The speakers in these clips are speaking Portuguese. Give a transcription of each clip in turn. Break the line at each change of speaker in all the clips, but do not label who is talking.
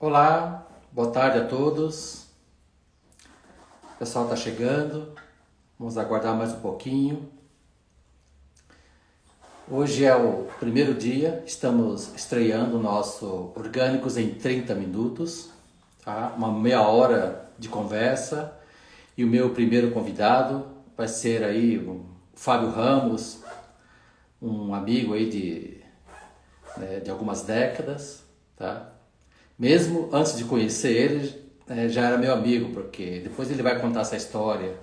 Olá, boa tarde a todos. O pessoal está chegando. Vamos aguardar mais um pouquinho. Hoje é o primeiro dia, estamos estreando o nosso Orgânicos em 30 minutos, tá? Uma meia hora de conversa. E o meu primeiro convidado vai ser aí o Fábio Ramos, um amigo aí de algumas décadas, tá? Mesmo antes de conhecer ele, já era meu amigo, porque depois ele vai contar essa história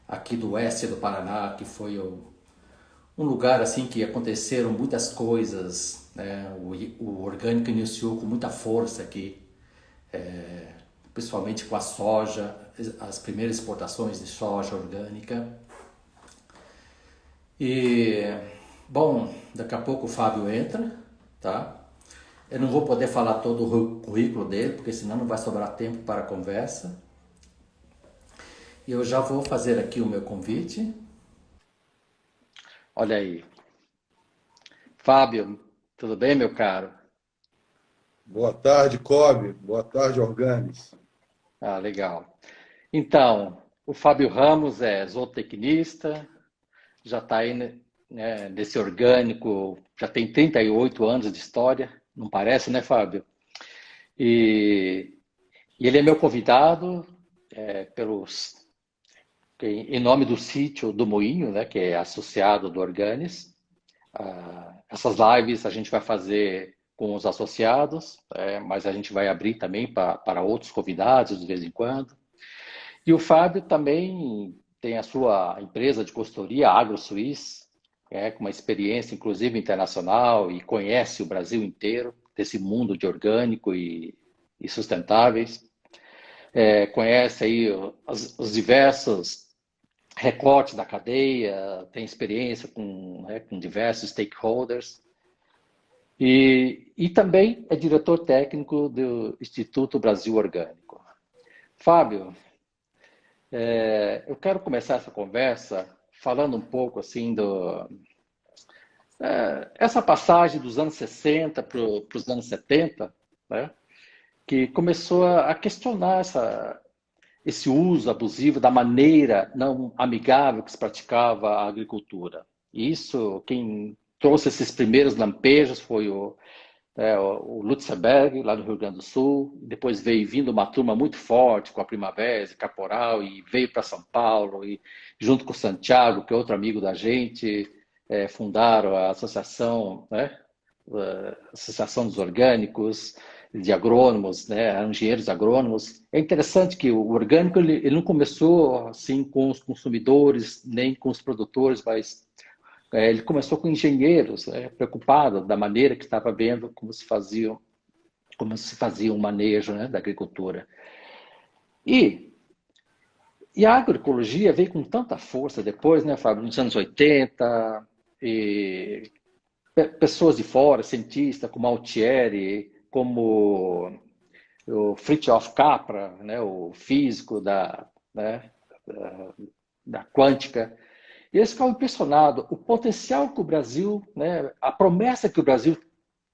aqui do oeste do Paraná, que foi um lugar assim que aconteceram muitas coisas, né? O orgânico iniciou com muita força aqui, principalmente com a soja, as primeiras exportações de soja orgânica. E, bom, daqui a pouco o Fábio entra, tá? Eu não vou poder falar todo o currículo dele, porque senão não vai sobrar tempo para a conversa. E eu já vou fazer aqui o meu convite. Olha aí. Fábio, tudo bem, meu caro?
Boa tarde, Cobb. Boa tarde, Organes.
Ah, legal. Então, o Fábio Ramos é zootecnista, já está aí, né, nesse orgânico, já tem 38 anos de história, não parece, né, Fábio? E, e ele é meu convidado pelos em nome do sítio do Moinho, né, que é associado do Organes. Essas lives a gente vai fazer com os associados, mas a gente vai abrir também para outros convidados de vez em quando. E o Fábio também tem a sua empresa de consultoria, a AgroSuisse, com uma experiência inclusive internacional e conhece o Brasil inteiro desse mundo de orgânico e sustentáveis. Conhece aí os diversos recortes da cadeia, tem experiência com diversos stakeholders e também é diretor técnico do Instituto Brasil Orgânico. Fábio, eu quero começar essa conversa falando um pouco assim essa passagem dos anos 60 para os anos 70, né, que começou a questionar esse uso abusivo da maneira não amigável que se praticava a agricultura. E isso, quem trouxe esses primeiros lampejos foi o Lutzenberg, lá do Rio Grande do Sul. Depois veio vindo uma turma muito forte com a Primavera, Caporal, e veio para São Paulo, e junto com o Santiago, que é outro amigo da gente, fundaram a associação, né? A Associação dos Orgânicos, de agrônomos, né, engenheiros agrônomos. É interessante que o orgânico ele não começou assim com os consumidores nem com os produtores, mas ele começou com engenheiros, preocupados da maneira que estava vendo como se fazia o manejo, né, da agricultura. E, e a agroecologia veio com tanta força depois, né, Fábio, nos anos 80, e pessoas de fora, cientistas como Altieri, como o Fritjof Capra, né, o físico da quântica, e eles ficavam impressionados o potencial que o Brasil, né, a promessa que o Brasil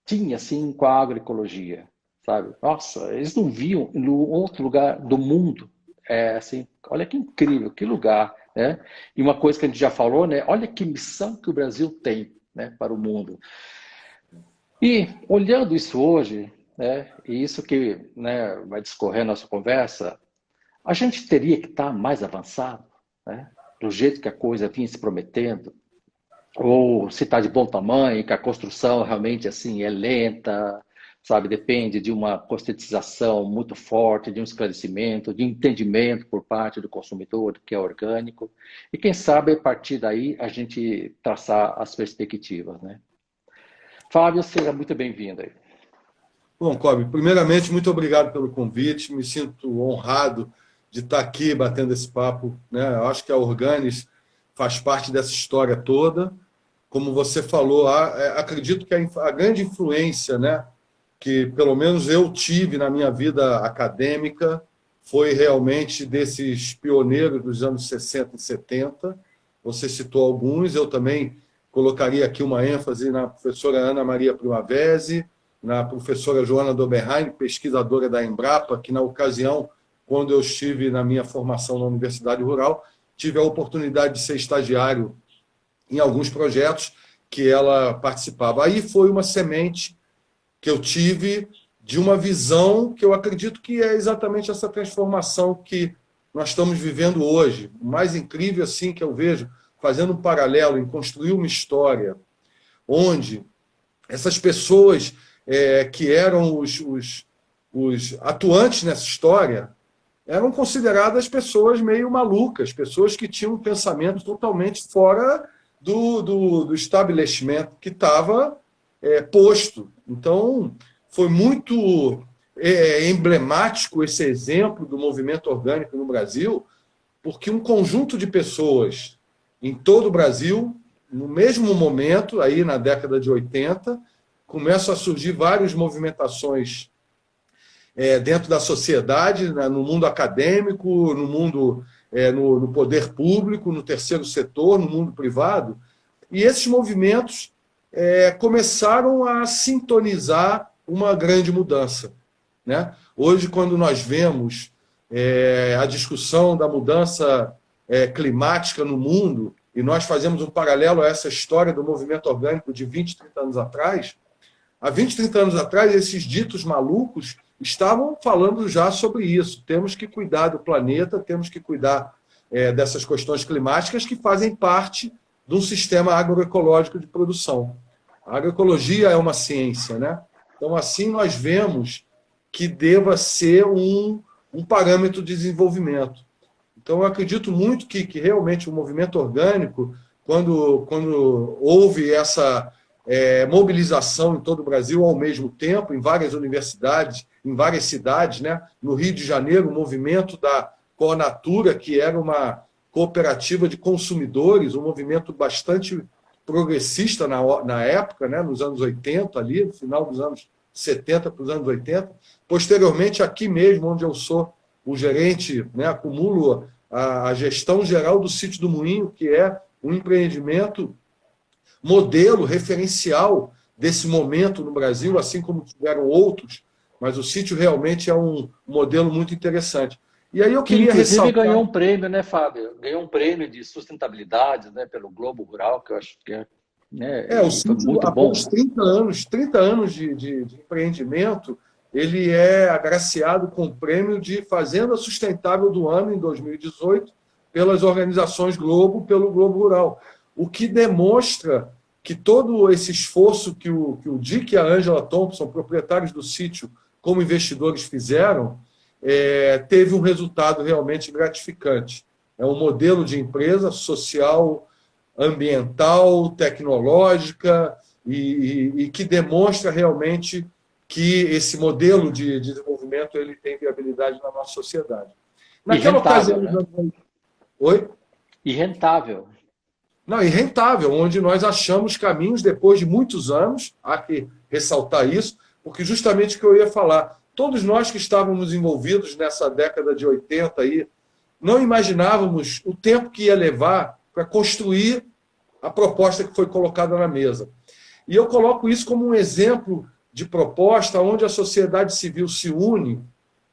tinha assim com a agroecologia, sabe? Nossa, eles não viam em outro lugar do mundo, assim, olha que incrível, que lugar, né? E uma coisa que a gente já falou, né? Olha que missão que o Brasil tem, né, para o mundo. E olhando isso hoje, né, e isso que, né, vai discorrer a nossa conversa, a gente teria que estar mais avançado, né, do jeito que a coisa vinha se prometendo, ou se está de bom tamanho, que a construção realmente assim é lenta, sabe, depende de uma conscientização muito forte, de um esclarecimento, de entendimento por parte do consumidor que é orgânico, e quem sabe a partir daí a gente traçar as perspectivas, né? Fábio, seja muito bem-vindo aí.
Bom, Cobb, primeiramente, muito obrigado pelo convite. Me sinto honrado de estar aqui batendo esse papo, né? Eu acho que a Organes faz parte dessa história toda. Como você falou, acredito que a grande influência, né, que pelo menos eu tive na minha vida acadêmica foi realmente desses pioneiros dos anos 60 e 70. Você citou alguns, eu também colocaria aqui uma ênfase na professora Ana Maria Primavesi, na professora Joana Doberheim, pesquisadora da Embrapa, que na ocasião, quando eu estive na minha formação na Universidade Rural, tive a oportunidade de ser estagiário em alguns projetos que ela participava. Aí foi uma semente que eu tive de uma visão que eu acredito que é exatamente essa transformação que nós estamos vivendo hoje. O mais incrível assim que eu vejo, fazendo um paralelo em construir uma história onde essas pessoas que eram os atuantes nessa história eram consideradas pessoas meio malucas, pessoas que tinham um pensamento totalmente fora do estabelecimento que estava posto. Então, foi muito emblemático esse exemplo do movimento orgânico no Brasil, porque um conjunto de pessoas em todo o Brasil, no mesmo momento, aí na década de 80, começam a surgir várias movimentações dentro da sociedade, no mundo acadêmico, no mundo no poder público, no terceiro setor, no mundo privado, e esses movimentos começaram a sintonizar uma grande mudança, né? Hoje, quando nós vemos a discussão da mudança climática no mundo, e nós fazemos um paralelo a essa história do movimento orgânico de 20, 30 anos atrás, há 20, 30 anos atrás, esses ditos malucos estavam falando já sobre isso. Temos que cuidar do planeta, temos que cuidar dessas questões climáticas que fazem parte de um sistema agroecológico de produção. A agroecologia é uma ciência, né? Então, assim, nós vemos que deva ser um parâmetro de desenvolvimento. Então, eu acredito muito que realmente o movimento orgânico, quando houve essa mobilização em todo o Brasil ao mesmo tempo, em várias universidades, em várias cidades, né? No Rio de Janeiro, o movimento da Conatura, que era uma cooperativa de consumidores, um movimento bastante progressista na época, né? Nos anos 80, ali, no final dos anos 70 para os anos 80. Posteriormente, aqui mesmo, onde eu sou o gerente, né? Acumulo a gestão geral do Sítio do Moinho, que é um empreendimento modelo referencial desse momento no Brasil, assim como tiveram outros, mas o sítio realmente é um modelo muito interessante. E aí eu queria
inclusive
ressaltar...
ganhou um prêmio, né, Fábio? Ganhou um prêmio de sustentabilidade, né, pelo Globo Rural, que eu acho que
o sítio,
muito bom.
Após 30 anos de empreendimento, ele é agraciado com o prêmio de Fazenda Sustentável do Ano, em 2018, pelas organizações Globo, pelo Globo Rural. O que demonstra que todo esse esforço que o Dick e a Angela Thompson, proprietários do sítio, como investidores fizeram, teve um resultado realmente gratificante. É um modelo de empresa social, ambiental, tecnológica, e que demonstra realmente que esse modelo de desenvolvimento ele tem viabilidade na nossa sociedade. Naquela ocasião... Né? Oi?
E rentável.
Não, e rentável, onde nós achamos caminhos depois de muitos anos, há que ressaltar isso, porque justamente o que eu ia falar, todos nós que estávamos envolvidos nessa década de 80 aí, não imaginávamos o tempo que ia levar para construir a proposta que foi colocada na mesa. E eu coloco isso como um exemplo de proposta onde a sociedade civil se une,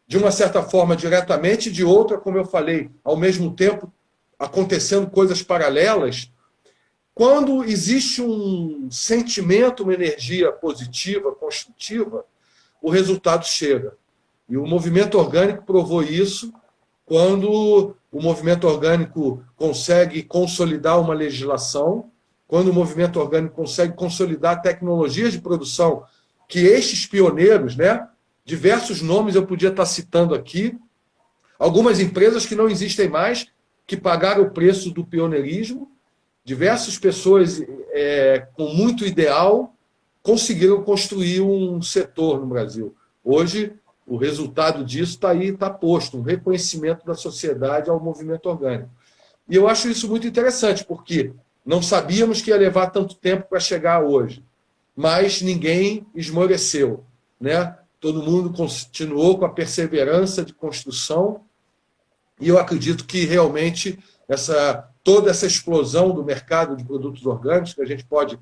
de uma certa forma diretamente, e de outra, como eu falei, ao mesmo tempo acontecendo coisas paralelas. Quando existe um sentimento, uma energia positiva, construtiva, o resultado chega. E o movimento orgânico provou isso quando o movimento orgânico consegue consolidar uma legislação, quando o movimento orgânico consegue consolidar tecnologias de produção, que estes pioneiros, né, diversos nomes eu podia estar citando aqui, algumas empresas que não existem mais, que pagaram o preço do pioneirismo, diversas pessoas com muito ideal conseguiram construir um setor no Brasil. Hoje, o resultado disso está aí, está posto, um reconhecimento da sociedade ao movimento orgânico. E eu acho isso muito interessante, porque não sabíamos que ia levar tanto tempo para chegar hoje, mas ninguém esmoreceu, né? Todo mundo continuou com a perseverança de construção, e eu acredito que realmente toda essa explosão do mercado de produtos orgânicos, que a gente pode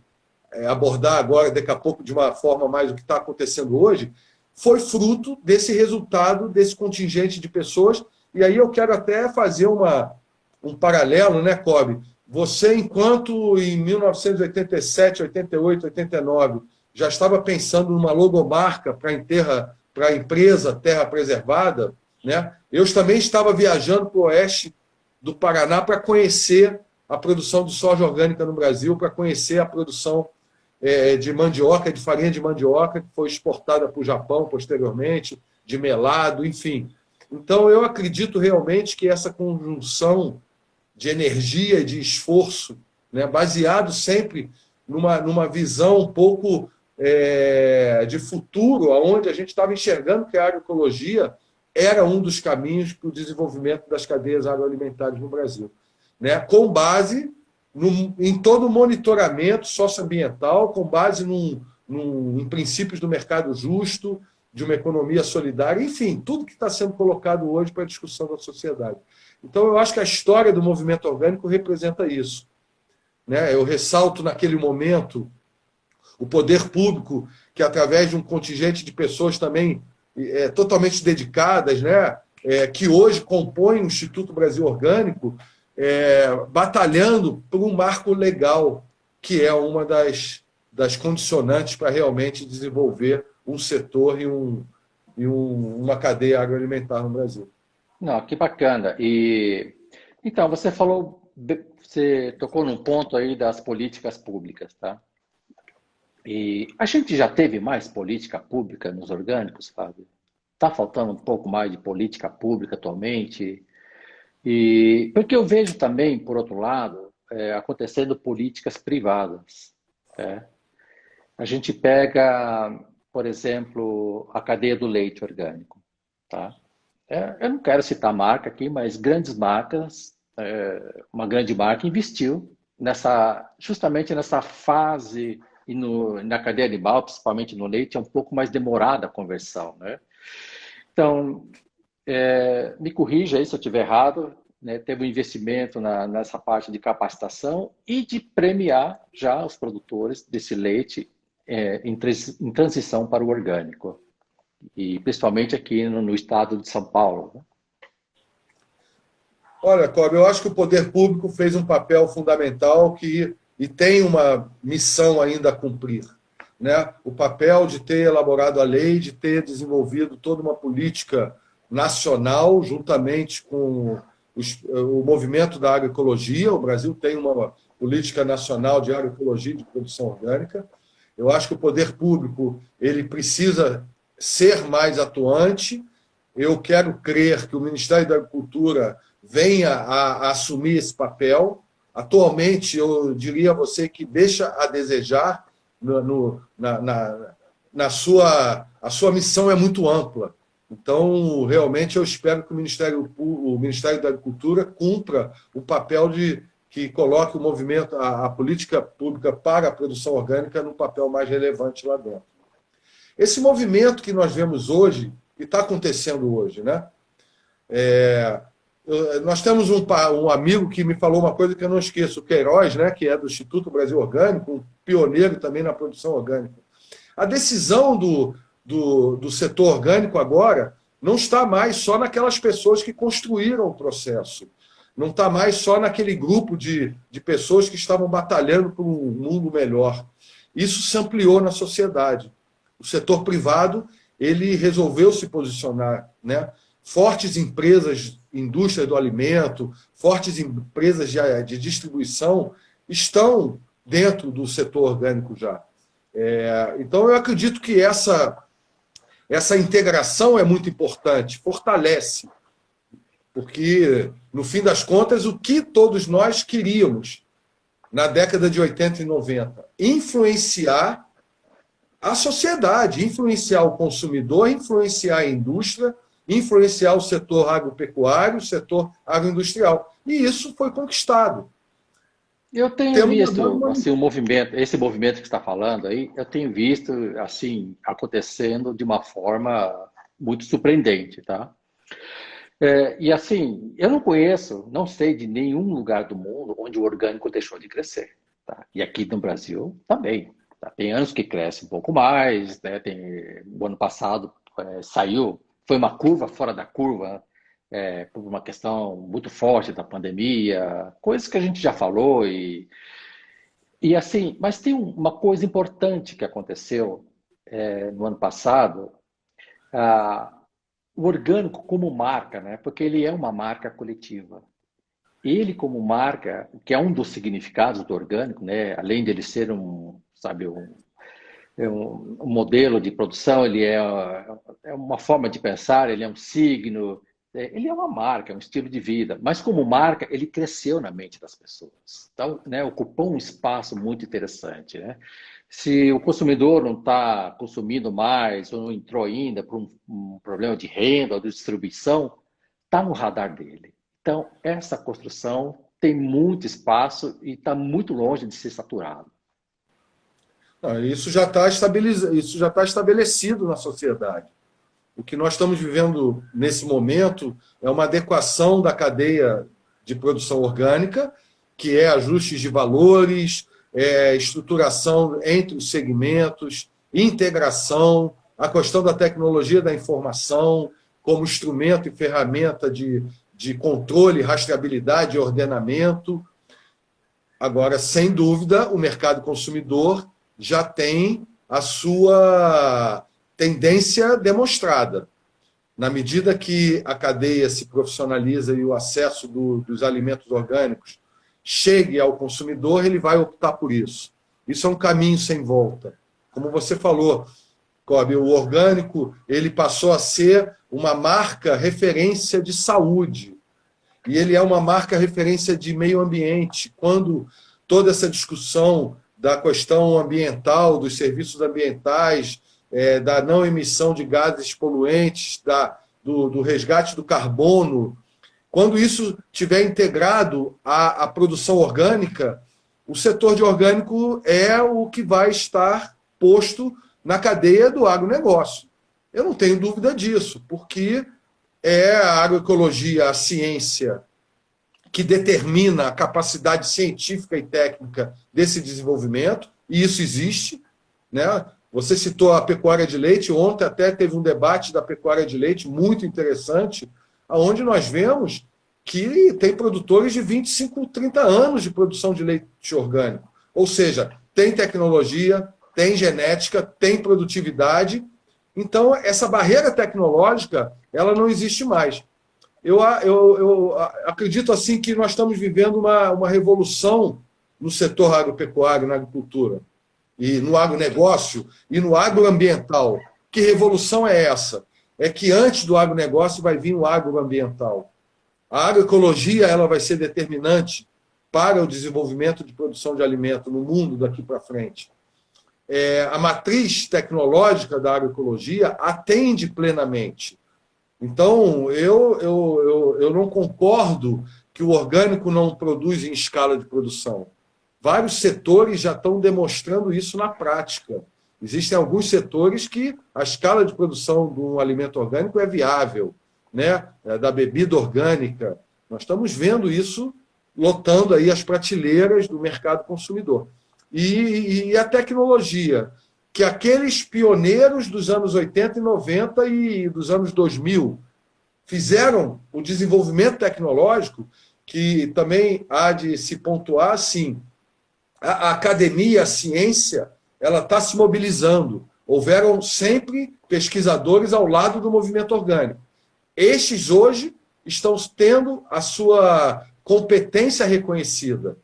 abordar agora, daqui a pouco, de uma forma mais o que está acontecendo hoje, foi fruto desse resultado, desse contingente de pessoas. E aí eu quero até fazer um paralelo, né, Kobe? Você, enquanto em 1987, 88, 89, já estava pensando numa logomarca para a empresa Terra Preservada, né? Eu também estava viajando para o oeste do Paraná para conhecer a produção de soja orgânica no Brasil, para conhecer a produção de mandioca, de farinha de mandioca, que foi exportada para o Japão posteriormente, de melado, enfim. Então, eu acredito realmente que essa conjunção de energia e de esforço, né, baseado sempre numa visão um pouco de futuro, onde a gente estava enxergando que a agroecologia era um dos caminhos para o desenvolvimento das cadeias agroalimentares no Brasil, né, com base em todo o monitoramento socioambiental, com base em princípios do mercado justo, de uma economia solidária, enfim, tudo que está sendo colocado hoje para a discussão da sociedade. Então, eu acho que a história do movimento orgânico representa isso, né? Eu ressalto naquele momento o poder público, que através de um contingente de pessoas também totalmente dedicadas, né? Que hoje compõem o Instituto Brasil Orgânico, batalhando por um marco legal, que é uma das condicionantes para realmente desenvolver um setor e uma cadeia agroalimentar no Brasil.
Não, que bacana. Então, você tocou num ponto aí das políticas públicas, tá? E a gente já teve mais política pública nos orgânicos, Fábio? Está faltando um pouco mais de política pública atualmente? E porque eu vejo também, por outro lado, acontecendo políticas privadas. Né? A gente pega, por exemplo, a cadeia do leite orgânico. Tá? Eu não quero citar marca aqui, mas grandes marcas, uma grande marca investiu justamente nessa fase e na cadeia animal, principalmente no leite, é um pouco mais demorada a conversão. Né? Então, me corrija aí se eu estiver errado, né? Teve um investimento nessa parte de capacitação e de premiar já os produtores desse leite em transição para o orgânico, e principalmente aqui no estado de São Paulo. Né?
Olha, Cobre, eu acho que o poder público fez um papel fundamental e tem uma missão ainda a cumprir. Né? O papel de ter elaborado a lei, de ter desenvolvido toda uma política nacional, juntamente com o movimento da agroecologia. O Brasil tem uma política nacional de agroecologia e de produção orgânica. Eu acho que o poder público ele precisa ser mais atuante. Eu quero crer que o Ministério da Agricultura venha a assumir esse papel. Atualmente, eu diria a você que deixa a desejar. A sua missão é muito ampla. Então, realmente, eu espero que o Ministério da Agricultura cumpra o papel que coloque o movimento, a política pública para a produção orgânica no papel mais relevante lá dentro. Esse movimento que nós vemos hoje, que está acontecendo hoje, né? Nós temos um amigo que me falou uma coisa que eu não esqueço, o Queiroz, né, que é do Instituto Brasil Orgânico, um pioneiro também na produção orgânica. A decisão do setor orgânico agora não está mais só naquelas pessoas que construíram o processo, não está mais só naquele grupo de pessoas que estavam batalhando por um mundo melhor. Isso se ampliou na sociedade. O setor privado ele resolveu se posicionar, né? Fortes empresas, indústria do alimento, fortes empresas de distribuição estão dentro do setor orgânico já. Então, eu acredito que essa integração é muito importante, fortalece, porque, no fim das contas, o que todos nós queríamos na década de 80 e 90? Influenciar a sociedade, influenciar o consumidor, influenciar a indústria, influenciar o setor agropecuário, o setor agroindustrial. E isso foi conquistado.
Eu tenho visto assim, esse movimento que está falando aí, eu tenho visto assim acontecendo de uma forma muito surpreendente, tá? E assim, eu não sei de nenhum lugar do mundo onde o orgânico deixou de crescer, tá? E aqui no Brasil também. Tem anos que cresce um pouco mais, né? O ano passado saiu, foi uma curva fora da curva, por uma questão muito forte da pandemia, coisas que a gente já falou e assim, mas tem uma coisa importante que aconteceu no ano passado, ah, o orgânico como marca, né? Porque ele é uma marca coletiva. Ele como marca, que é um dos significados do orgânico, né? Além de ele ser sabe, um modelo de produção, ele é uma forma de pensar, ele é um signo, ele é uma marca, é um estilo de vida. Mas como marca, ele cresceu na mente das pessoas. Então, né, ocupou um espaço muito interessante, né? Se o consumidor não está consumindo mais ou não entrou ainda por um problema de renda ou de distribuição, está no radar dele. Então, essa construção tem muito espaço e está muito longe de ser saturado.
Isso isso já tá estabelecido na sociedade. O que nós estamos vivendo nesse momento é uma adequação da cadeia de produção orgânica, que é ajustes de valores, estruturação entre os segmentos, integração, a questão da tecnologia da informação como instrumento e ferramenta de controle, rastreabilidade e ordenamento. Agora, sem dúvida, o mercado consumidor já tem a sua tendência demonstrada. Na medida que a cadeia se profissionaliza e o acesso dos alimentos orgânicos chegue ao consumidor, ele vai optar por isso. Isso é um caminho sem volta. Como você falou, Kobe, o orgânico ele passou a ser uma marca referência de saúde. E ele é uma marca referência de meio ambiente. Quando toda essa discussão da questão ambiental, dos serviços ambientais, da não emissão de gases poluentes, do resgate do carbono, quando isso estiver integrado à produção orgânica, o setor de orgânico é o que vai estar posto na cadeia do agronegócio. Eu não tenho dúvida disso, porque é a agroecologia, a ciência, que determina a capacidade científica e técnica desse desenvolvimento, e isso existe, né? Você citou a pecuária de leite, ontem até teve um debate da pecuária de leite muito interessante, onde nós vemos que tem produtores de 25, 30 anos de produção de leite orgânico. Ou seja, tem tecnologia, tem genética, tem produtividade. Então, essa barreira tecnológica, ela não existe mais. Eu acredito assim que nós estamos vivendo uma revolução no setor agropecuário, na agricultura, e no agronegócio e no agroambiental. Que revolução é essa? É que antes do agronegócio vai vir o agroambiental. A agroecologia ela vai ser determinante para o desenvolvimento de produção de alimento no mundo daqui para frente. A matriz tecnológica da agroecologia atende plenamente. Então, eu não concordo que o orgânico não produz em escala de produção. Vários setores já estão demonstrando isso na prática. Existem alguns setores que a escala de produção de um alimento orgânico é viável, né? Da bebida orgânica. Nós estamos vendo isso lotando aí as prateleiras do mercado consumidor. E a tecnologia, que aqueles pioneiros dos anos 80 e 90 e dos anos 2000 fizeram o desenvolvimento tecnológico, que também há de se pontuar assim, a academia, a ciência, ela está se mobilizando. Houveram sempre pesquisadores ao lado do movimento orgânico. Estes hoje estão tendo a sua competência reconhecida.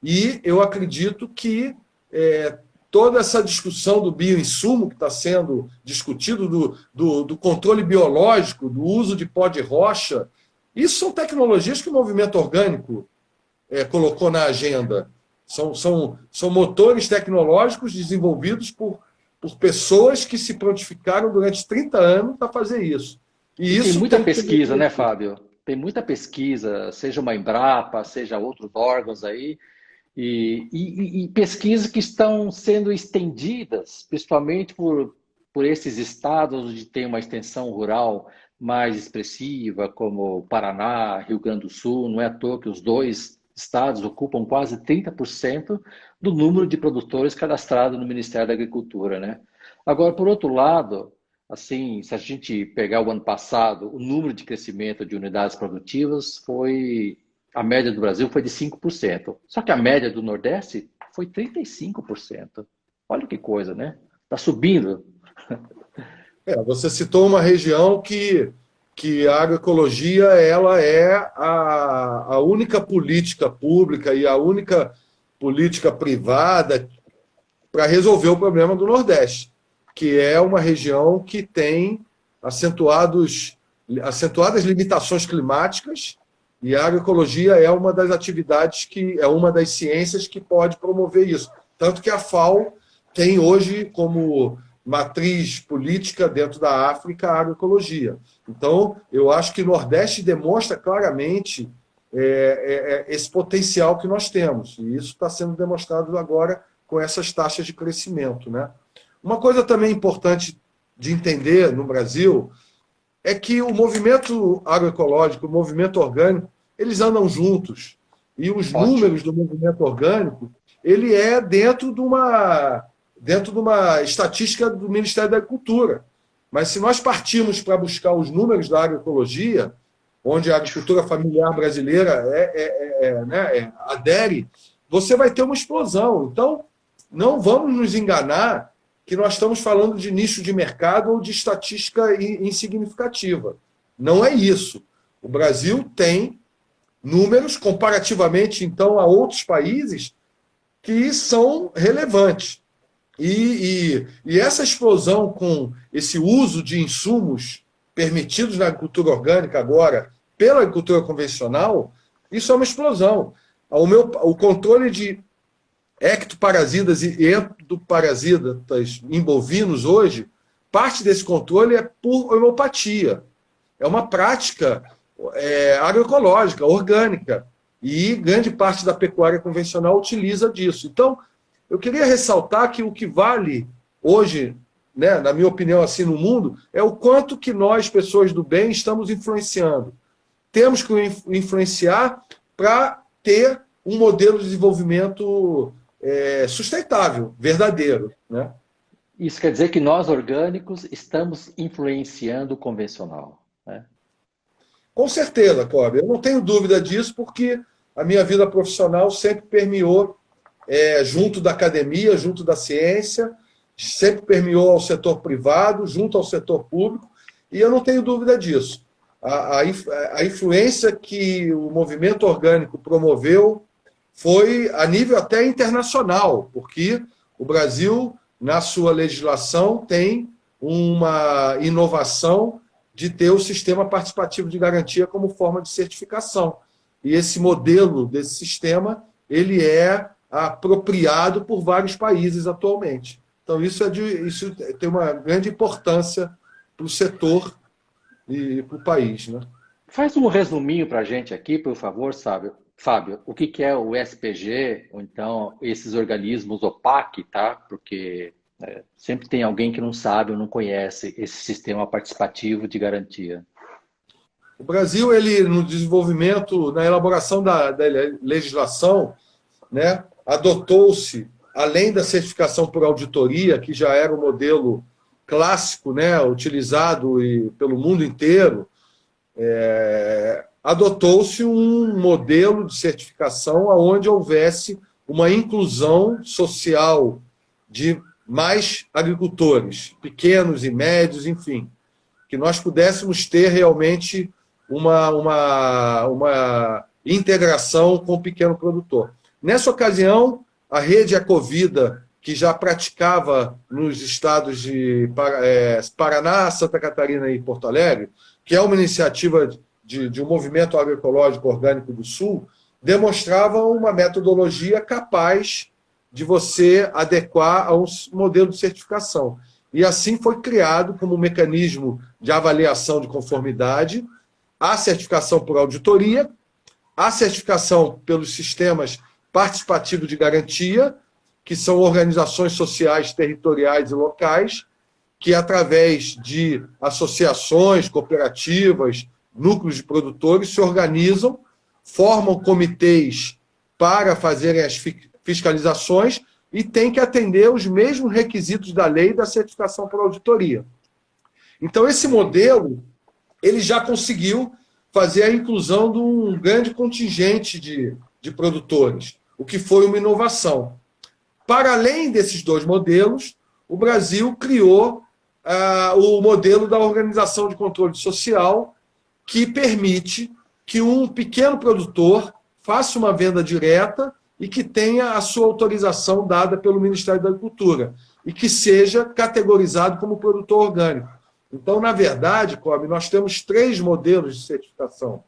E eu acredito que toda essa discussão do bioinsumo que está sendo discutido, do controle biológico, do uso de pó de rocha, isso são tecnologias que o movimento orgânico colocou na agenda. São motores tecnológicos desenvolvidos por pessoas que se prontificaram durante 30 anos para fazer isso.
E isso tem muita pesquisa, né, Fábio? Tem muita pesquisa, seja uma Embrapa, seja outros órgãos aí, e pesquisas que estão sendo estendidas, principalmente por esses estados onde tem uma extensão rural mais expressiva, como Paraná, Rio Grande do Sul. Não é à toa que os dois estados ocupam quase 30% do número de produtores cadastrados no Ministério da Agricultura, né? Agora, por outro lado, assim, se a gente pegar o ano passado, o número de crescimento de unidades produtivas a média do Brasil foi de 5%. Só que a média do Nordeste foi 35%. Olha que coisa, né? Está subindo.
Você citou uma região que a agroecologia ela é a única política pública e a única política privada para resolver o problema do Nordeste, que é uma região que tem acentuadas limitações climáticas, e a agroecologia é uma das atividades é uma das ciências que pode promover isso. Tanto que a FAO tem hoje como matriz política dentro da África a agroecologia. Então, eu acho que o Nordeste demonstra claramente esse potencial que nós temos, e isso está sendo demonstrado agora com essas taxas de crescimento, né? Uma coisa também importante de entender no Brasil é que o movimento agroecológico, o movimento orgânico, eles andam juntos. E os números do movimento orgânico, ele é dentro de uma estatística do Ministério da Agricultura. Mas se nós partirmos para buscar os números da agroecologia, onde a agricultura familiar brasileira adere, você vai ter uma explosão. Então, não vamos nos enganar que nós estamos falando de nicho de mercado ou de estatística insignificativa. Não é isso. O Brasil tem números, comparativamente, então, a outros países, que são relevantes. E essa explosão com esse uso de insumos permitidos na agricultura orgânica agora, pela agricultura convencional, isso é uma explosão. O controle de ectoparasitas e endoparasitas em bovinos hoje, parte desse controle é por homeopatia. É uma prática agroecológica, orgânica, e grande parte da pecuária convencional utiliza disso. Então, eu queria ressaltar que o que vale hoje, né, na minha opinião, assim, no mundo, é o quanto que nós, pessoas do bem, estamos influenciando. Temos que influenciar para ter um modelo de desenvolvimento sustentável, verdadeiro, né?
Isso quer dizer que nós, orgânicos, estamos influenciando o convencional, né?
Com certeza, Cláudio. Eu não tenho dúvida disso, porque a minha vida profissional sempre permeou junto da academia, junto da ciência, sempre permeou ao setor privado, junto ao setor público, e eu não tenho dúvida disso. A influência que o movimento orgânico promoveu foi a nível até internacional, porque o Brasil, na sua legislação, tem uma inovação de ter o sistema participativo de garantia como forma de certificação. E esse modelo desse sistema, ele é apropriado por vários países atualmente. Então, isso tem uma grande importância para o setor e para o país, né?
Faz um resuminho para a gente aqui, por favor, Fábio, o que é o SPG, ou então esses organismos OPAC, tá? Porque sempre tem alguém que não sabe ou não conhece esse sistema participativo de garantia.
O Brasil, ele, no desenvolvimento, na elaboração da legislação, né, adotou-se, além da certificação por auditoria, que já era o modelo clássico, né, utilizado pelo mundo inteiro, adotou-se um modelo de certificação onde houvesse uma inclusão social de mais agricultores, pequenos e médios, enfim, que nós pudéssemos ter realmente uma integração com o pequeno produtor. Nessa ocasião, a rede Ecovida, que já praticava nos estados de Paraná, Santa Catarina e Porto Alegre, que é uma iniciativa de um movimento agroecológico orgânico do Sul, demonstrava uma metodologia capaz de você adequar a um modelo de certificação. E assim foi criado como um mecanismo de avaliação de conformidade a certificação por auditoria, a certificação pelos sistemas participativos de garantia, que são organizações sociais territoriais e locais, que através de associações, cooperativas, núcleos de produtores, se organizam, formam comitês para fazerem as fiscalizações e tem que atender os mesmos requisitos da lei da certificação por auditoria. Então, esse modelo ele já conseguiu fazer a inclusão de um grande contingente de produtores, o que foi uma inovação. Para além desses dois modelos, o Brasil criou o modelo da Organização de Controle Social, que permite que um pequeno produtor faça uma venda direta e que tenha a sua autorização dada pelo Ministério da Agricultura e que seja categorizado como produtor orgânico. Então, na verdade, Cobe, nós temos 3 modelos de certificação.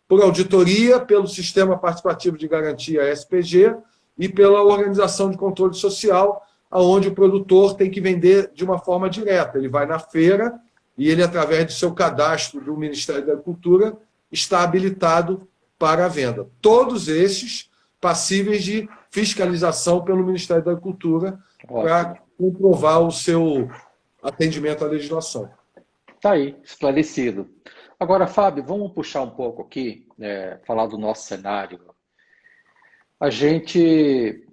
Por auditoria, pelo Sistema Participativo de Garantia SPG e pela Organização de Controle Social, onde o produtor tem que vender de uma forma direta. Ele vai na feira e ele, através do seu cadastro do Ministério da Agricultura, está habilitado para a venda. Todos esses passíveis de fiscalização pelo Ministério da Agricultura para comprovar o seu atendimento à legislação.
Está aí, esclarecido. Agora, Fábio, vamos puxar um pouco aqui, falar do nosso cenário. A gente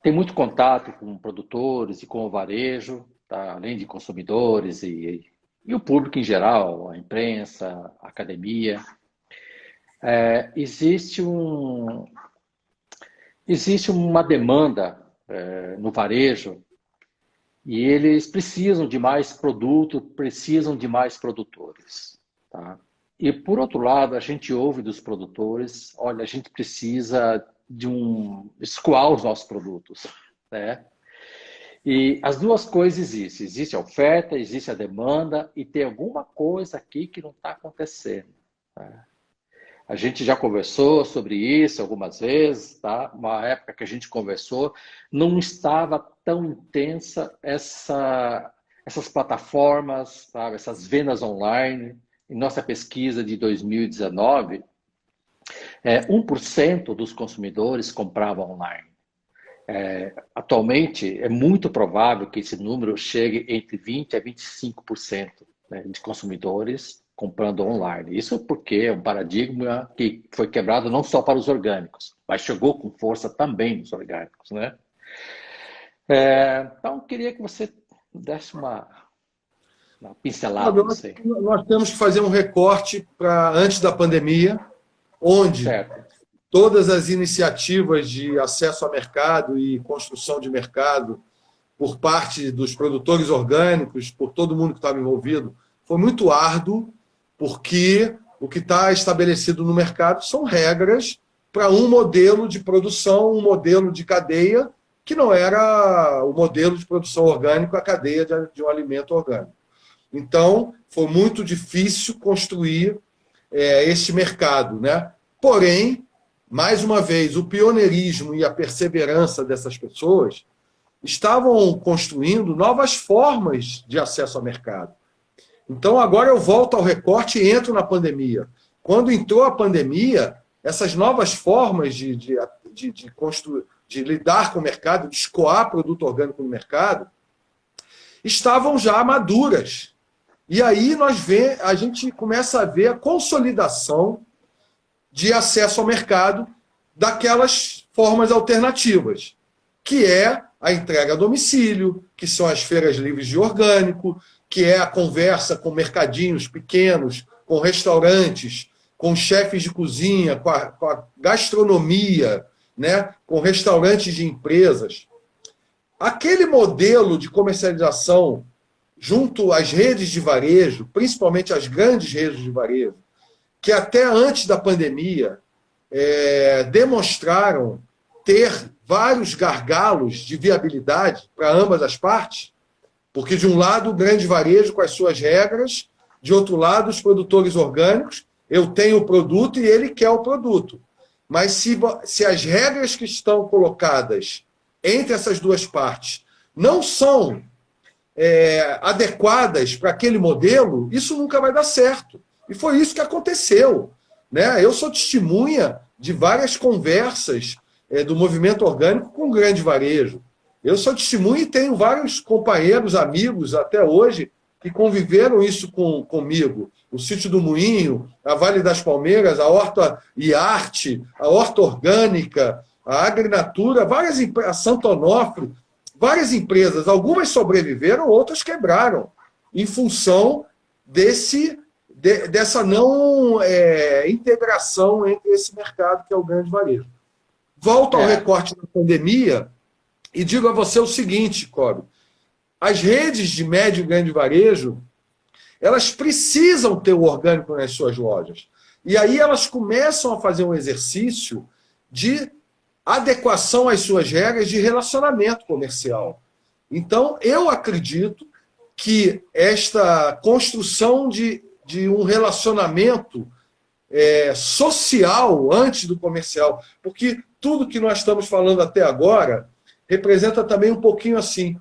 tem muito contato com produtores e com o varejo, tá? Além de consumidores e o público em geral, a imprensa, a academia. Existe uma demanda no varejo e eles precisam de mais produto, precisam de mais produtores. Tá? E, por outro lado, a gente ouve dos produtores, olha, a gente precisa de escoar os nossos produtos. Né? E as duas coisas existem. Existe a oferta, existe a demanda e tem alguma coisa aqui que não está acontecendo. Tá? A gente já conversou sobre isso algumas vezes, tá? Uma época que a gente conversou, não estava tão intensa essas plataformas, sabe? Essas vendas online. Em nossa pesquisa de 2019, 1% dos consumidores compravam online. Atualmente, é muito provável que esse número chegue entre 20% a 25%, né, de consumidores comprando online. Isso porque é um paradigma que foi quebrado não só para os orgânicos, mas chegou com força também nos orgânicos. Né? Então, queria que você desse uma pincelada.
Nós temos que fazer um recorte para antes da pandemia, onde todas as iniciativas de acesso a mercado e construção de mercado por parte dos produtores orgânicos, por todo mundo que estava envolvido, foi muito árduo, porque o que está estabelecido no mercado são regras para um modelo de produção, um modelo de cadeia, que não era o modelo de produção orgânica, a cadeia de um alimento orgânico. Então, foi muito difícil construir esse mercado. Né? Porém, mais uma vez, o pioneirismo e a perseverança dessas pessoas estavam construindo novas formas de acesso ao mercado. Então, agora eu volto ao recorte e entro na pandemia. Quando entrou a pandemia, essas novas formas de lidar com o mercado, de escoar produto orgânico no mercado, estavam já maduras. E aí a gente começa a ver a consolidação de acesso ao mercado daquelas formas alternativas, que é a entrega a domicílio, que são as feiras livres de orgânico, que é a conversa com mercadinhos pequenos, com restaurantes, com chefes de cozinha, com a gastronomia, né? Com restaurantes de empresas. Aquele modelo de comercialização junto às redes de varejo, principalmente as grandes redes de varejo, que até antes da pandemia demonstraram ter vários gargalos de viabilidade para ambas as partes, porque de um lado o grande varejo com as suas regras, de outro lado os produtores orgânicos, eu tenho o produto e ele quer o produto. Mas se as regras que estão colocadas entre essas duas partes não são adequadas para aquele modelo, isso nunca vai dar certo. E foi isso que aconteceu. Né? Eu sou testemunha de várias conversas do movimento orgânico com o grande varejo. Eu sou testemunha e tenho vários companheiros, amigos, até hoje, que conviveram isso comigo. O Sítio do Moinho, a Vale das Palmeiras, a Horta e Arte, a Horta Orgânica, a Agrinatura, a Santo Onofre, várias empresas, algumas sobreviveram, outras quebraram, em função dessa não integração entre esse mercado que é o grande varejo. Volto ao recorte da pandemia e digo a você o seguinte, Cóbio, as redes de médio e grande varejo, elas precisam ter o orgânico nas suas lojas. E aí elas começam a fazer um exercício de adequação às suas regras de relacionamento comercial. Então, eu acredito que esta construção de um relacionamento social antes do comercial, porque tudo que nós estamos falando até agora representa também um pouquinho assim,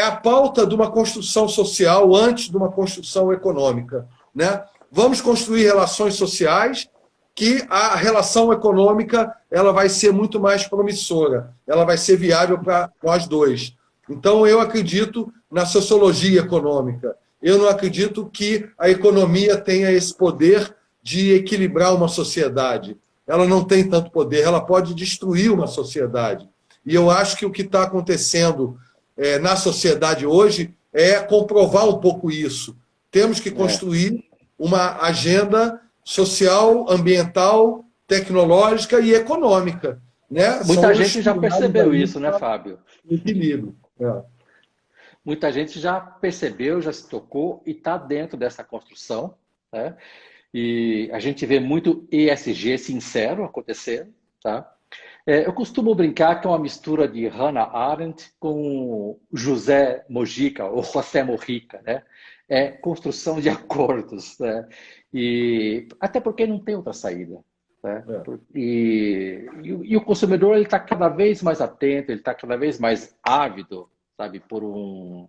a pauta de uma construção social antes de uma construção econômica, né? Vamos construir relações sociais que a relação econômica ela vai ser muito mais promissora, ela vai ser viável para nós dois. Então, eu acredito na sociologia econômica. Eu não acredito que a economia tenha esse poder de equilibrar uma sociedade. Ela não tem tanto poder, ela pode destruir uma sociedade. E eu acho que o que está acontecendo na sociedade hoje é comprovar um pouco isso. Temos que construir uma agenda social, ambiental, tecnológica e econômica. Né?
Muita gente já percebeu isso, né, Fábio?
Equilíbrio.
Muita gente já percebeu, já se tocou e está dentro dessa construção. Né? E a gente vê muito ESG sincero acontecendo. Tá? Eu costumo brincar que é uma mistura de Hannah Arendt com José Mojica, ou José Mojica, né? É construção de acordos, né? E até porque não tem outra saída. Né? E o consumidor está cada vez mais atento, ele está cada vez mais ávido, sabe, por um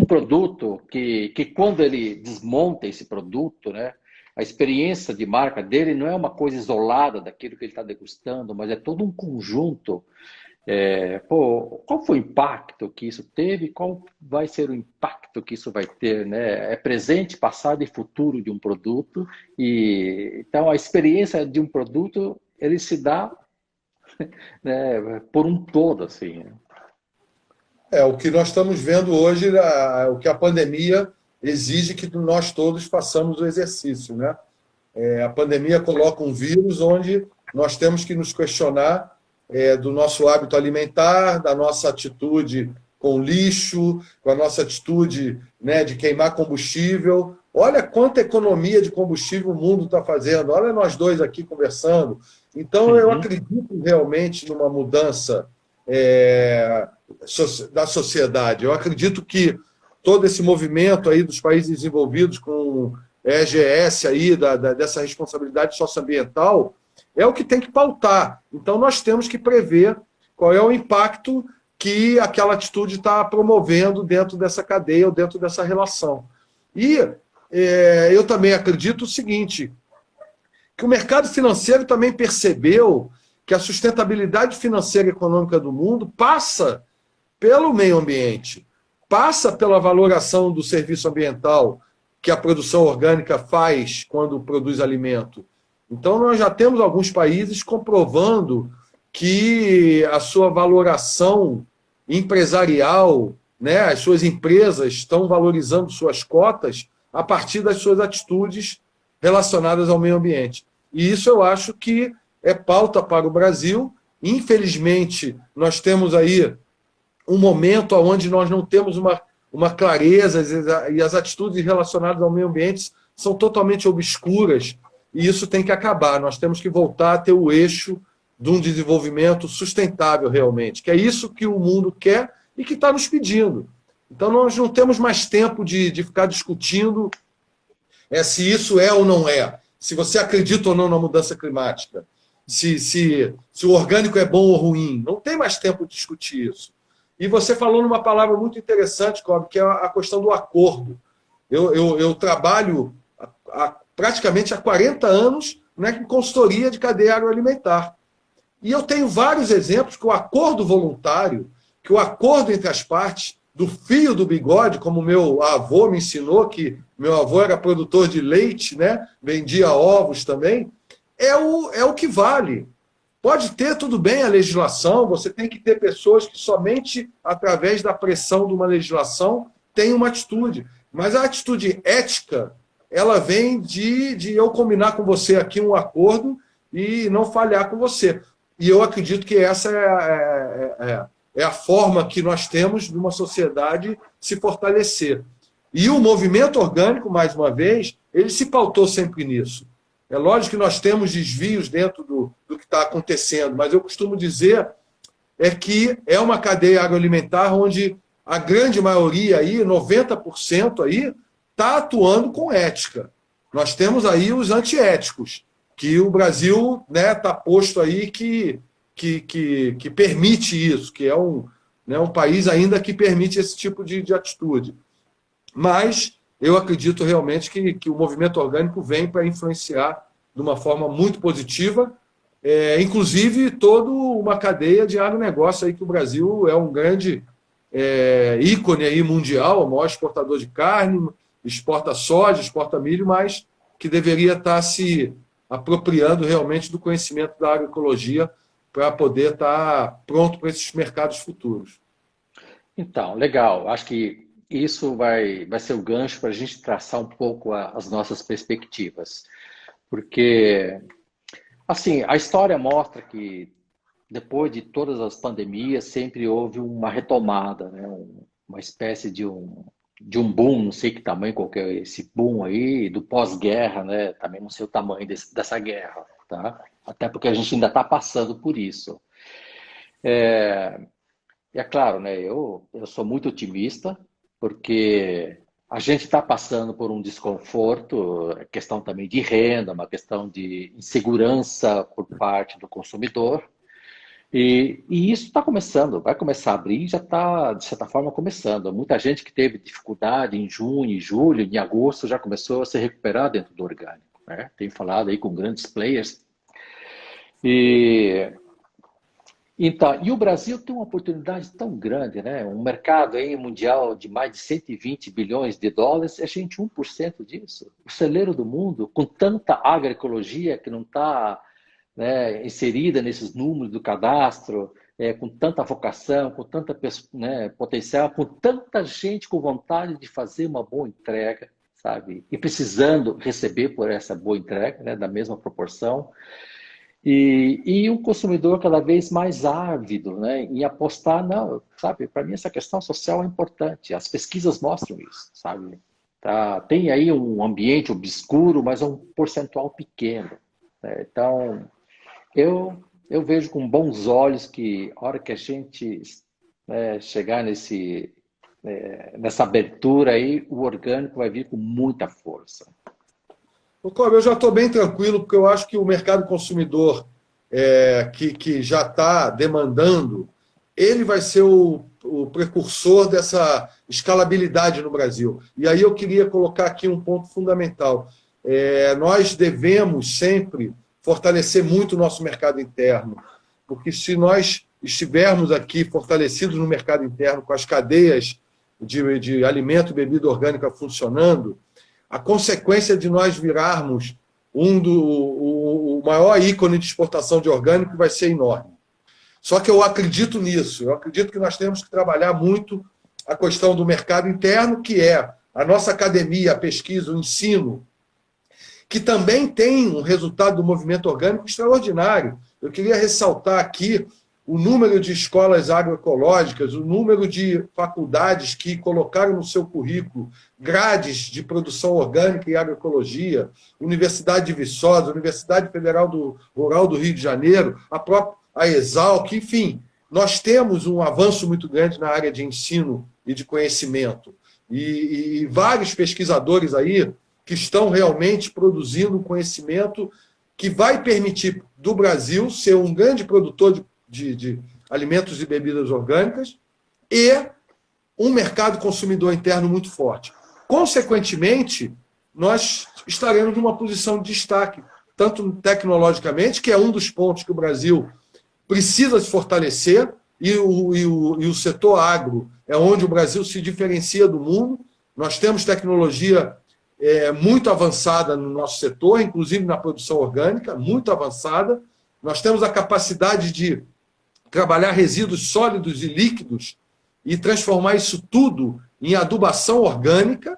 produto que quando ele desmonta esse produto, né? A experiência de marca dele não é uma coisa isolada daquilo que ele está degustando, mas é todo um conjunto. Qual foi o impacto que isso teve? Qual vai ser o impacto que isso vai ter? Né? É presente, passado e futuro de um produto. Então, a experiência de um produto, ele se dá né, por um todo. Assim.
O que nós estamos vendo hoje, o que a pandemia exige que nós todos façamos o exercício. Né? A pandemia coloca um vírus onde nós temos que nos questionar do nosso hábito alimentar, da nossa atitude com lixo, com a nossa atitude, né, de queimar combustível. Olha quanta economia de combustível o mundo está fazendo. Olha nós dois aqui conversando. Então, eu acredito realmente numa mudança da sociedade. Eu acredito que todo esse movimento aí dos países desenvolvidos com EGS aí, dessa responsabilidade socioambiental, é o que tem que pautar. Então, nós temos que prever qual é o impacto que aquela atitude está promovendo dentro dessa cadeia ou dentro dessa relação. E eu também acredito o seguinte, que o mercado financeiro também percebeu que a sustentabilidade financeira e econômica do mundo passa pelo meio ambiente, passa pela valoração do serviço ambiental que a produção orgânica faz quando produz alimento. Então, nós já temos alguns países comprovando que a sua valoração empresarial, né, as suas empresas estão valorizando suas cotas a partir das suas atitudes relacionadas ao meio ambiente. E isso eu acho que é pauta para o Brasil. Infelizmente, nós temos aí um momento onde nós não temos uma clareza e as atitudes relacionadas ao meio ambiente são totalmente obscuras e isso tem que acabar. Nós temos que voltar a ter o eixo de um desenvolvimento sustentável realmente, que é isso que o mundo quer e que está nos pedindo. Então, nós não temos mais tempo de ficar discutindo se isso é ou não é, se você acredita ou não na mudança climática, se o orgânico é bom ou ruim. Não tem mais tempo de discutir isso. E você falou numa palavra muito interessante, Cláudio, que é a questão do acordo. Eu trabalho praticamente há 40 anos, né, com consultoria de cadeia agroalimentar. E eu tenho vários exemplos que o acordo voluntário, que o acordo entre as partes, do fio do bigode, como meu avô me ensinou, que meu avô era produtor de leite, né, vendia ovos também, é o que vale. Pode ter, tudo bem, a legislação, você tem que ter pessoas que somente através da pressão de uma legislação têm uma atitude. Mas a atitude ética, ela vem de eu combinar com você aqui um acordo e não falhar com você. E eu acredito que essa é a forma que nós temos de uma sociedade se fortalecer. E o movimento orgânico, mais uma vez, ele se pautou sempre nisso. É lógico que nós temos desvios dentro do que está acontecendo, mas eu costumo dizer que é uma cadeia agroalimentar onde a grande maioria, aí, 90% aí, está atuando com ética. Nós temos aí os antiéticos, que o Brasil está posto aí que permite isso, que é um país ainda que permite esse tipo de atitude. Mas eu acredito realmente que o movimento orgânico vem para influenciar de uma forma muito positiva, inclusive toda uma cadeia de agronegócio aí que o Brasil é um grande ícone aí mundial, o maior exportador de carne, exporta soja, exporta milho, mas que deveria estar se apropriando realmente do conhecimento da agroecologia para poder estar pronto para esses mercados futuros.
Então, legal. Acho que isso vai ser o gancho para a gente traçar um pouco as nossas perspectivas. Porque, assim, a história mostra que depois de todas as pandemias sempre houve uma retomada, né? Uma espécie de um boom, não sei que tamanho, qual que é esse boom aí, do pós-guerra, né? Também não sei o tamanho dessa guerra, tá? Até porque a gente ainda está passando por isso. E é claro, né? Eu sou muito otimista, porque a gente está passando por um desconforto, questão também de renda, uma questão de insegurança por parte do consumidor. E isso está começando, vai começar a abrir, já está, de certa forma, começando. Muita gente que teve dificuldade em junho, em julho, em agosto, já começou a se recuperar dentro do orgânico, né? Tenho falado aí com grandes players. Então, e o Brasil tem uma oportunidade tão grande, né? Um mercado aí mundial de mais de 120 bilhões de dólares, a gente 1% disso. O celeiro do mundo, com tanta agroecologia que não está, né, inserida nesses números do cadastro, com tanta vocação, com tanta, né, potencial, com tanta gente com vontade de fazer uma boa entrega, sabe? E precisando receber por essa boa entrega, né, da mesma proporção. E um consumidor cada vez mais ávido, né, em apostar, não, sabe? Para mim essa questão social é importante. As pesquisas mostram isso, sabe? Tá, tem aí um ambiente obscuro, mas é um percentual pequeno, né? Então, eu vejo com bons olhos que a hora que a gente, né, chegar nessa abertura aí, o orgânico vai vir com muita força.
Eu já estou bem tranquilo, porque eu acho que o mercado consumidor que já está demandando, ele vai ser o precursor dessa escalabilidade no Brasil. E aí eu queria colocar aqui um ponto fundamental. Nós devemos sempre fortalecer muito o nosso mercado interno, porque se nós estivermos aqui fortalecidos no mercado interno, com as cadeias de alimento e bebida orgânica funcionando, a consequência de nós virarmos o maior ícone de exportação de orgânico vai ser enorme. Só que eu acredito nisso, eu acredito que nós temos que trabalhar muito a questão do mercado interno, que é a nossa academia, a pesquisa, o ensino, que também tem um resultado do movimento orgânico extraordinário. Eu queria ressaltar aqui o número de escolas agroecológicas, o número de faculdades que colocaram no seu currículo grades de produção orgânica e agroecologia, Universidade de Viçosa, Universidade Federal Rural do Rio de Janeiro, a Exalc, enfim, nós temos um avanço muito grande na área de ensino e de conhecimento. E vários pesquisadores aí que estão realmente produzindo um conhecimento que vai permitir do Brasil ser um grande produtor de alimentos e bebidas orgânicas e um mercado consumidor interno muito forte. Consequentemente, nós estaremos numa posição de destaque, tanto tecnologicamente, que é um dos pontos que o Brasil precisa se fortalecer, e o setor agro é onde o Brasil se diferencia do mundo. Nós temos tecnologia muito avançada no nosso setor, inclusive na produção orgânica, muito avançada. Nós temos a capacidade de trabalhar resíduos sólidos e líquidos e transformar isso tudo em adubação orgânica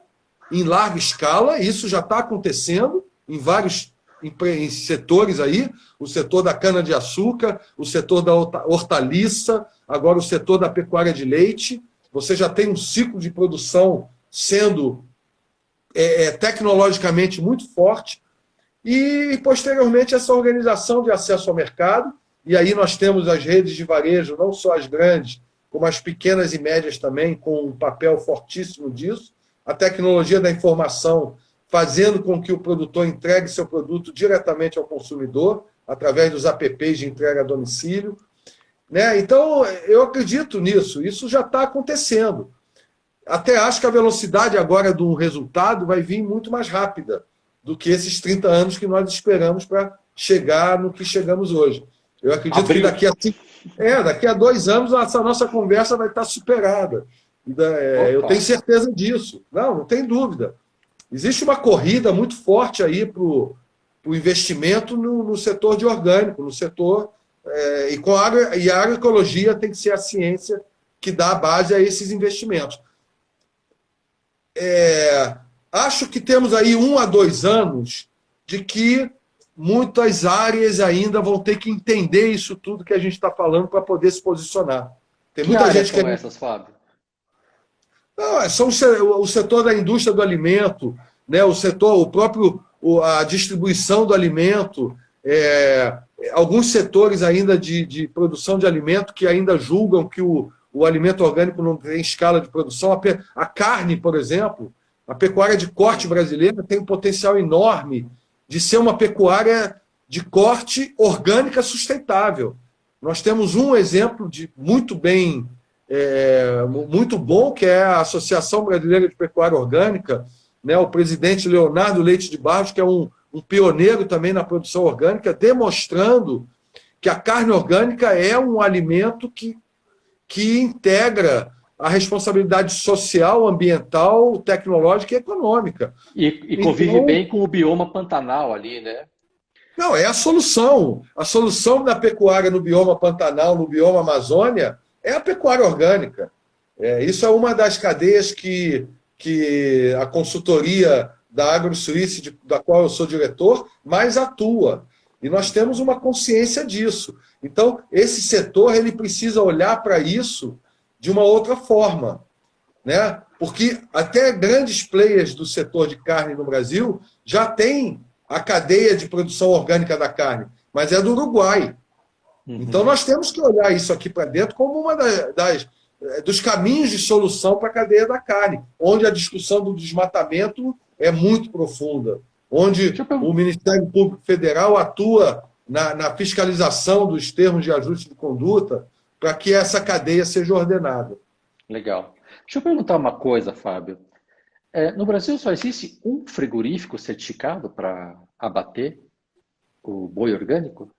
em larga escala. Isso já está acontecendo em vários em setores aí, o setor da cana-de-açúcar, o setor da hortaliça, agora o setor da pecuária de leite. Você já tem um ciclo de produção sendo tecnologicamente muito forte, e, posteriormente, essa organização de acesso ao mercado, e aí nós temos as redes de varejo, não só as grandes, como as pequenas e médias também, com um papel fortíssimo disso, a tecnologia da informação fazendo com que o produtor entregue seu produto diretamente ao consumidor, através dos apps de entrega a domicílio, né? Então, eu acredito nisso, isso já está acontecendo. Até acho que a velocidade agora do resultado vai vir muito mais rápida do que esses 30 anos que nós esperamos para chegar no que chegamos hoje. Eu acredito que daqui a 2 anos essa nossa conversa vai estar superada. Eu tenho certeza disso. Não tem dúvida. Existe uma corrida muito forte aí para o investimento no setor de orgânico, no setor... e a agroecologia tem que ser a ciência que dá a base a esses investimentos. Acho que temos aí 1 a 2 anos de que muitas áreas ainda vão ter que entender isso tudo que a gente está falando para poder se posicionar. Tem muita gente que...
essas, Fábio?
Não, são o setor da indústria do alimento, né? A distribuição do alimento, alguns setores ainda de produção de alimento que ainda julgam que o alimento orgânico não tem escala de produção. A carne, por exemplo, a pecuária de corte brasileira tem um potencial enorme de ser uma pecuária de corte orgânica sustentável. Nós temos um exemplo muito bom, que é a Associação Brasileira de Pecuária Orgânica, né? O presidente Leonardo Leite de Barros, que é um pioneiro também na produção orgânica, demonstrando que a carne orgânica é um alimento que integra a responsabilidade social, ambiental, tecnológica e econômica.
E convive bem com o bioma pantanal ali, né?
Não, é a solução. A solução da pecuária no bioma Pantanal, no bioma Amazônia, é a pecuária orgânica. Isso é uma das cadeias que a consultoria da AgroSuíça, da qual eu sou diretor, mais atua. E nós temos uma consciência disso. Então, esse setor ele precisa olhar para isso de uma outra forma, né? Porque até grandes players do setor de carne no Brasil já têm a cadeia de produção orgânica da carne, mas é do Uruguai. Uhum. Então, nós temos que olhar isso aqui para dentro como uma dos caminhos de solução para a cadeia da carne, onde a discussão do desmatamento é muito profunda, onde o Ministério Público Federal atua na fiscalização dos termos de ajuste de conduta para que essa cadeia seja ordenada.
Legal. Deixa eu perguntar uma coisa, Fábio. No Brasil só existe um frigorífico certificado para abater o boi orgânico?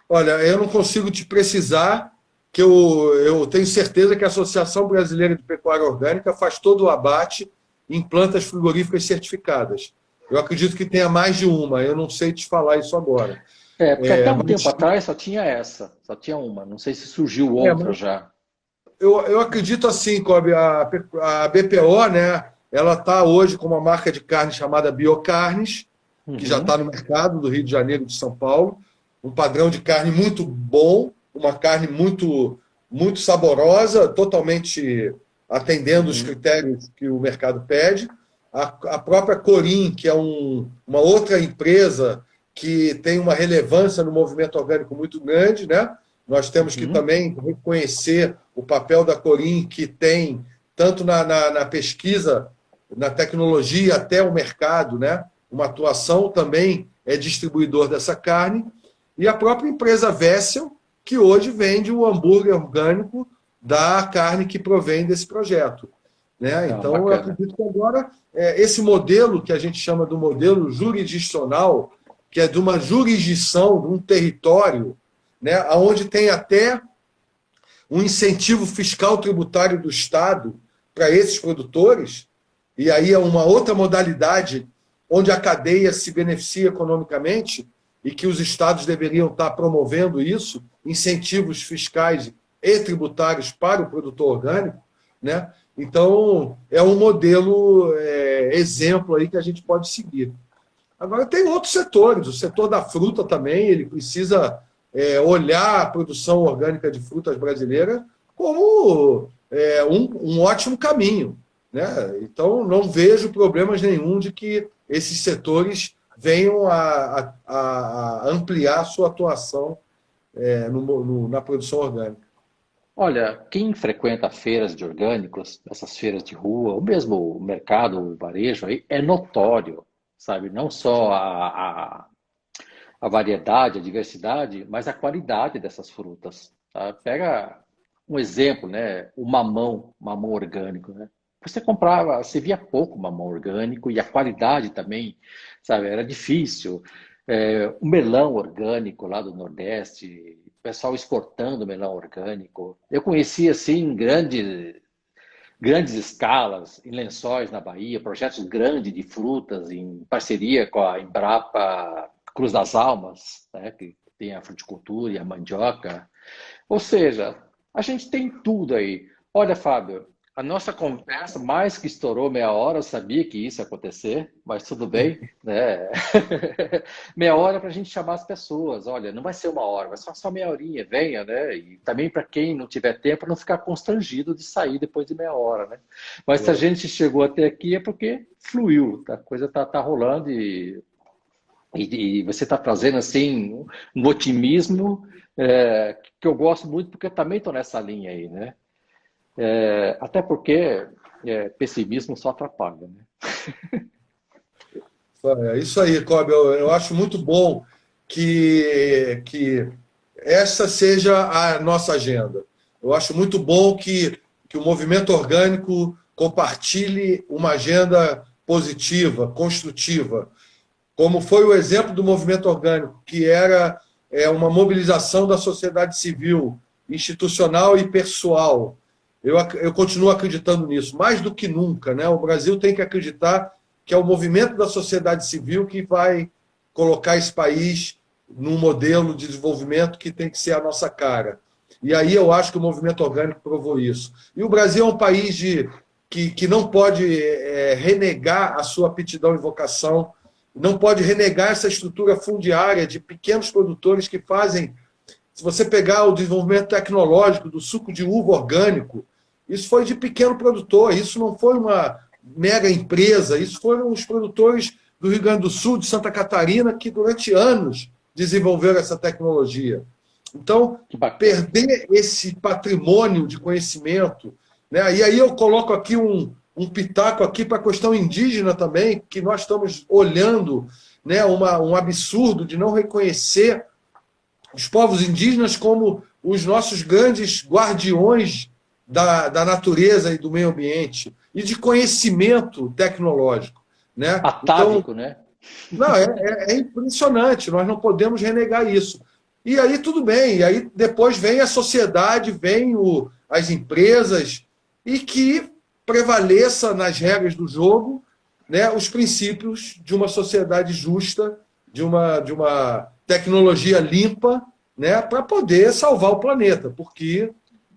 Olha, eu não consigo te precisar, que eu tenho certeza que a Associação Brasileira de Pecuária Orgânica faz todo o abate em plantas frigoríficas certificadas. Eu acredito que tenha mais de uma, eu não sei te falar isso agora.
Porque até um tempo atrás só tinha uma. Não sei se surgiu outra já.
Eu acredito assim, Cobb, a BPO, né, ela está hoje com uma marca de carne chamada Biocarnes, que já está no mercado do Rio de Janeiro e de São Paulo. Um padrão de carne muito bom, uma carne muito, muito saborosa, totalmente atendendo os critérios que o mercado pede. A própria Corim, que é uma outra empresa que tem uma relevância no movimento orgânico muito grande, né? Nós temos que também reconhecer o papel da Corim, que tem, tanto na pesquisa, na tecnologia, até o mercado, né? Uma atuação também é distribuidor dessa carne. E a própria empresa Vessel, que hoje vende o hambúrguer orgânico da carne que provém desse projeto. Né? Então, bacana. Eu acredito que agora esse modelo, que a gente chama do modelo jurisdicional, que é de uma jurisdição, de um território, né, onde tem até um incentivo fiscal tributário do Estado para esses produtores, e aí é uma outra modalidade onde a cadeia se beneficia economicamente e que os estados deveriam estar promovendo isso, incentivos fiscais e tributários para o produtor orgânico, né? Então, é um modelo exemplo aí que a gente pode seguir. Agora, tem outros setores. O setor da fruta também, ele precisa olhar a produção orgânica de frutas brasileira como um ótimo caminho, né? Então, não vejo problemas nenhum de que esses setores venham a ampliar sua atuação na produção orgânica.
Olha, quem frequenta feiras de orgânicos, essas feiras de rua, ou mesmo o mercado, o varejo, aí, é notório, sabe? Não só a variedade, a diversidade, mas a qualidade dessas frutas. Tá? Pega um exemplo, né? O mamão orgânico, né? Você comprava, você via pouco mamão orgânico e a qualidade também, sabe? Era difícil. O melão orgânico lá do Nordeste, o pessoal exportando melão orgânico. Eu conheci assim grandes escalas, em Lençóis, na Bahia, projetos grandes de frutas em parceria com a Embrapa Cruz das Almas, né, que tem a fruticultura e a mandioca. Ou seja, a gente tem tudo aí. Olha, Fábio, a nossa conversa mais que estourou meia hora, eu sabia que isso ia acontecer, mas tudo bem, né? Meia hora para a gente chamar as pessoas. Olha, não vai ser uma hora, vai ser só meia horinha, venha, né? E também para quem não tiver tempo, não ficar constrangido de sair depois de meia hora, né? Mas se a gente chegou até aqui é porque fluiu, tá? A coisa tá rolando e você está trazendo assim um otimismo que eu gosto muito porque eu também estou nessa linha aí, né? Até porque pessimismo só atrapalha, né?
É isso aí, Kobe. Eu acho muito bom que essa seja a nossa agenda. Eu acho muito bom que o movimento orgânico compartilhe uma agenda positiva, construtiva, como foi o exemplo do movimento orgânico, que era uma mobilização da sociedade civil, institucional e pessoal. Eu continuo acreditando nisso, mais do que nunca, né? O Brasil tem que acreditar que é o movimento da sociedade civil que vai colocar esse país num modelo de desenvolvimento que tem que ser a nossa cara. E aí eu acho que o movimento orgânico provou isso. E o Brasil é um país que não pode renegar a sua aptidão e vocação, não pode renegar essa estrutura fundiária de pequenos produtores que fazem. Se você pegar o desenvolvimento tecnológico do suco de uva orgânico, isso foi de pequeno produtor, isso não foi uma mega empresa, isso foram os produtores do Rio Grande do Sul, de Santa Catarina, que durante anos desenvolveram essa tecnologia. Então, perder esse patrimônio de conhecimento, né? E aí eu coloco aqui um pitaco aqui para a questão indígena também, que nós estamos olhando, né, um absurdo de não reconhecer os povos indígenas como os nossos grandes guardiões da natureza e do meio ambiente e de conhecimento tecnológico, né?
Atávico, então, né?
Não, é impressionante, nós não podemos renegar isso. E aí tudo bem, e aí depois vem a sociedade, vem as empresas, e que prevaleça nas regras do jogo, né, os princípios de uma sociedade justa, de uma tecnologia limpa, né, para poder salvar o planeta, porque,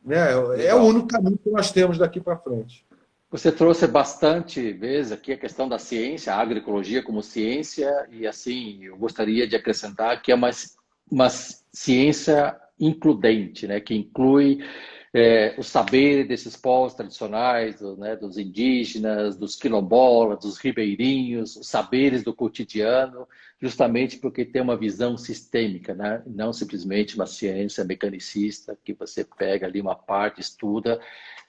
né, é o único caminho que nós temos daqui para frente.
Você trouxe bastante vezes aqui a questão da ciência, a agroecologia como ciência, e assim, eu gostaria de acrescentar que é uma ciência includente, né, que inclui os saberes desses povos tradicionais, né, dos indígenas, dos quilombolas, dos ribeirinhos, os saberes do cotidiano, justamente porque tem uma visão sistêmica, né, não simplesmente uma ciência mecanicista, que você pega ali uma parte, estuda,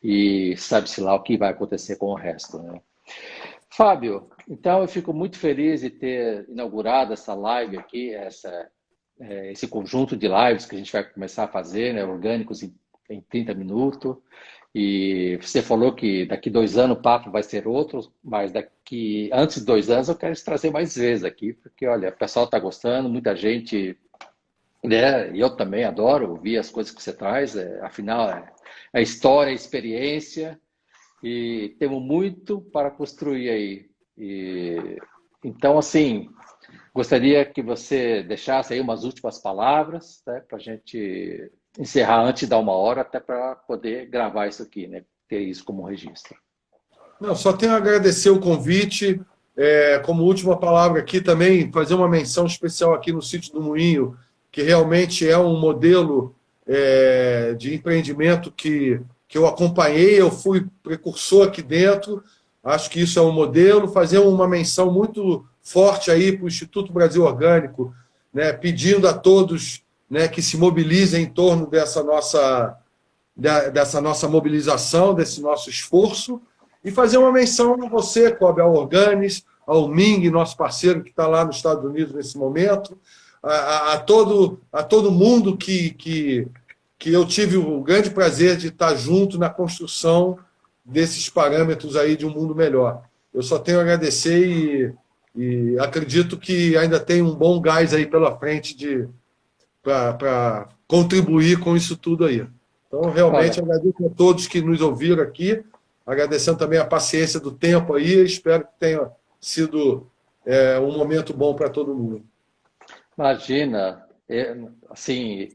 e sabe-se lá o que vai acontecer com o resto, né? Fábio, então eu fico muito feliz de ter inaugurado essa live aqui, esse conjunto de lives que a gente vai começar a fazer, né, orgânicos em 30 minutos. E você falou que daqui 2 anos o papo vai ser outro, mas antes de 2 anos eu quero te trazer mais vezes aqui, porque olha, o pessoal está gostando, muita gente, né? Eu também adoro ouvir as coisas que você traz, afinal é a história, a experiência. e temos muito para construir aí. Então, assim, gostaria que você deixasse aí umas últimas palavras, né, para a gente encerrar antes de dar 1 hora, até para poder gravar isso aqui, né, ter isso como registro.
Não, só tenho a agradecer o convite. Como última palavra aqui também, fazer uma menção especial aqui no Sítio do Moinho, que realmente é um modelo de empreendimento que eu acompanhei, eu fui precursor aqui dentro, acho que isso é um modelo. Fazer uma menção muito forte aí para o Instituto Brasil Orgânico, né, pedindo a todos, né, que se mobilizem em torno dessa nossa mobilização, desse nosso esforço, e fazer uma menção a você, Cobb, ao Organis, ao Ming, nosso parceiro que está lá nos Estados Unidos nesse momento, a todo mundo que eu tive o grande prazer de estar junto na construção desses parâmetros aí de um mundo melhor. Eu só tenho a agradecer e acredito que ainda tem um bom gás aí pela frente para contribuir com isso tudo aí. Então, realmente, agradeço a todos que nos ouviram aqui, agradecendo também a paciência do tempo aí, espero que tenha sido um momento bom para todo mundo.
Imagina, assim,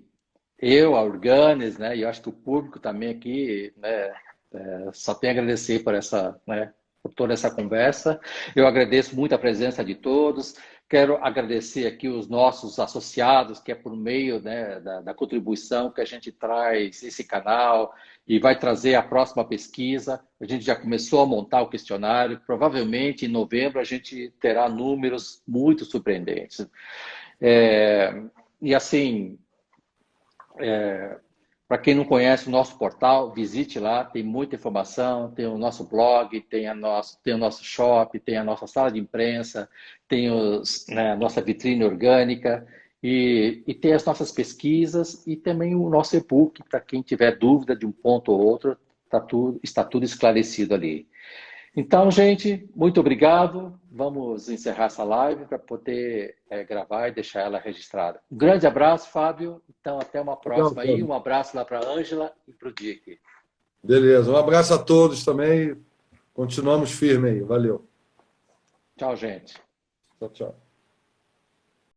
a Organis, né, e eu acho que o público também aqui, né, só tem a agradecer por essa, né, por toda essa conversa. Eu agradeço muito a presença de todos. Quero agradecer aqui os nossos associados, que é por meio, né, da contribuição que a gente traz esse canal e vai trazer a próxima pesquisa. A gente já começou a montar o questionário. Provavelmente em novembro a gente terá números muito surpreendentes. E assim, para quem não conhece o nosso portal, visite lá, tem muita informação, tem o nosso blog, tem o nosso shop, tem a nossa sala de imprensa, tem a nossa vitrine orgânica e tem as nossas pesquisas e também o nosso e-book, para quem tiver dúvida de um ponto ou outro, está tudo esclarecido ali. Então, gente, muito obrigado. Vamos encerrar essa live para poder gravar e deixar ela registrada. Um grande abraço, Fábio. Então, até uma próxima aí. Um abraço lá para a Ângela e para o Dick.
Beleza. Um abraço a todos também. Continuamos firmes aí. Valeu.
Tchau, gente.
Tchau, tchau.